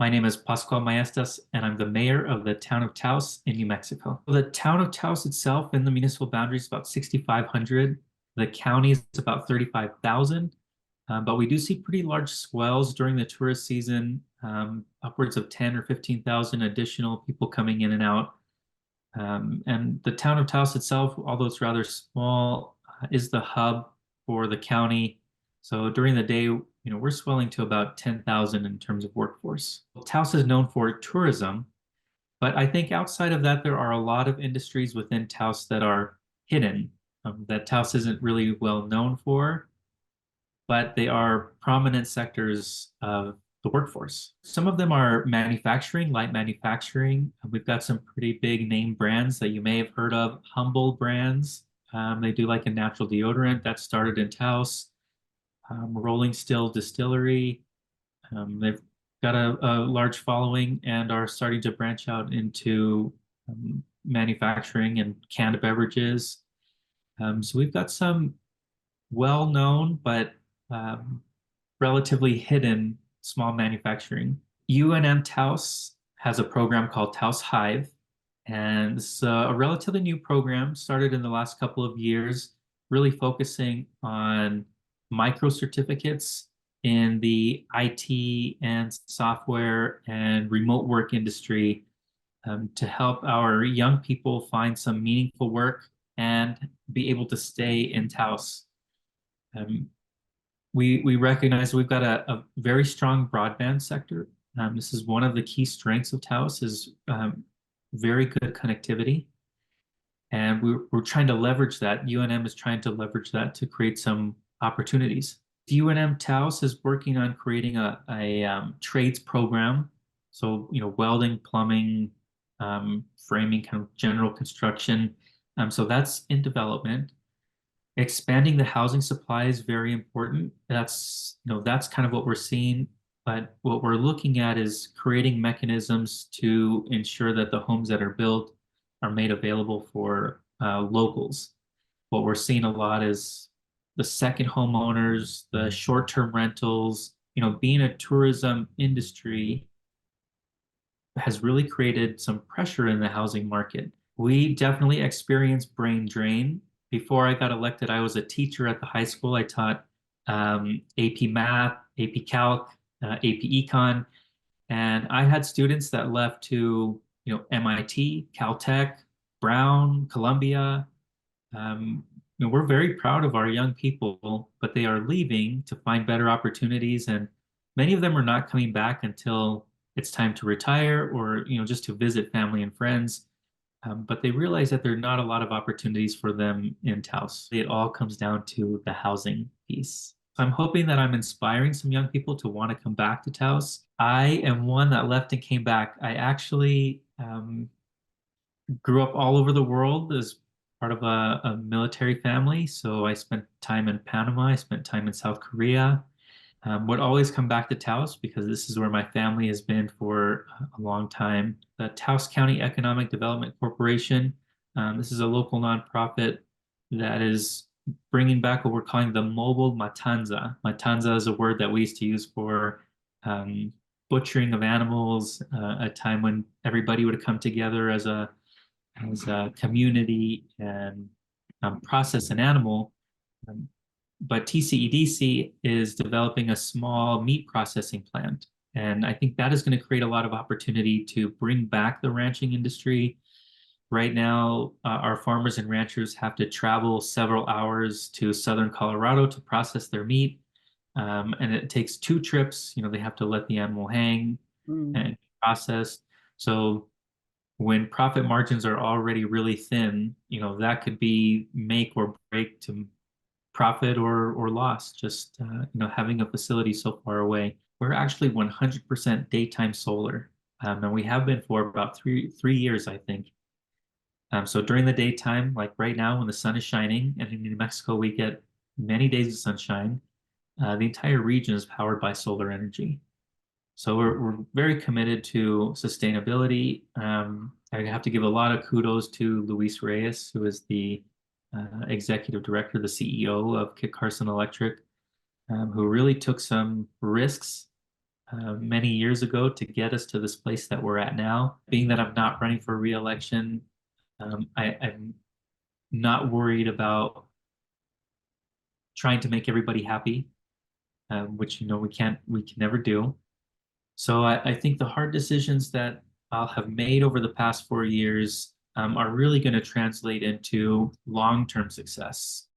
My name is Pascual Maestas, and I'm the mayor of the town of Taos in New Mexico. The town of Taos itself in the municipal boundary is about 6,500. The county is about 35,000. But we do see pretty large swells during the tourist season, upwards of 10 or 15,000 additional people coming in and out. And the town of Taos itself, although it's rather small, is the hub for the county. So during the day, we're swelling to about 10,000 in terms of workforce. Taos is known for tourism, but I think outside of that, there are a lot of industries within Taos that are hidden, that Taos isn't really well known for, but they are prominent sectors of the workforce. Some of them are manufacturing, light manufacturing. We've got some pretty big name brands that you may have heard of, Humble brands. They do like a natural deodorant that started in Taos. Rolling Still Distillery. They've got a large following and are starting to branch out into manufacturing and canned beverages. So we've got some well-known but um, relatively hidden small manufacturing. UNM Taos has a program called Taos Hive, and it's a relatively new program, started in the last couple of years, really focusing on micro certificates in the IT and software and remote work industry to help our young people find some meaningful work and be able to stay in Taos. Um, we recognize we've got a very strong broadband sector. This is one of the key strengths of Taos is very good connectivity. And we're trying to leverage that. UNM is trying to leverage that to create some opportunities. UNM Taos is working on creating a trades program. So, welding, plumbing, framing, kind of general construction. So that's in development. Expanding the housing supply is very important. That's kind of what we're seeing. But what we're looking at is creating mechanisms to ensure that the homes that are built are made available for locals. What we're seeing a lot is the second homeowners, the short-term rentals. Being a tourism industry has really created some pressure in the housing market. We definitely experienced brain drain. Before I got elected, I was a teacher at the high school. I taught AP Math, AP Calc, AP Econ, and I had students that left to, MIT, Caltech, Brown, Columbia. We're very proud of our young people, but they are leaving to find better opportunities, and many of them are not coming back until it's time to retire or, just to visit family and friends. But they realize that there are not a lot of opportunities for them in Taos. It all comes down to the housing piece. I'm hoping that I'm inspiring some young people to want to come back to Taos. I am one that left and came back. I actually grew up all over the world as part of a military family. So I spent time in Panama, I spent time in South Korea. Would always come back to Taos because this is where my family has been for a long time. The Taos County Economic Development Corporation. This is a local nonprofit that is bringing back what we're calling the mobile matanza. Matanza is a word that we used to use for butchering of animals, a time when everybody would come together as a community and process an animal. Um, but TCEDC is developing a small meat processing plant. And I think that is going to create a lot of opportunity to bring back the ranching industry. Right now, our farmers and ranchers have to travel several hours to southern Colorado to process their meat. And it takes two trips. They have to let the animal hang Mm. and be processed. So when profit margins are already really thin, that could be make or break to profit or loss, just having a facility so far away. We're actually 100% daytime solar, and we have been for about three years, I think. So during the daytime, like right now when the sun is shining, and in New Mexico we get many days of sunshine, the entire region is powered by solar energy. So we're very committed to sustainability. I have to give a lot of kudos to Luis Reyes, who is the executive director, the CEO of Kit Carson Electric, who really took some risks many years ago to get us to this place that we're at now. Being that I'm not running for re-election, I'm not worried about trying to make everybody happy, which we can never do. So I think the hard decisions that I'll have made over the past 4 years are really going to translate into long-term success.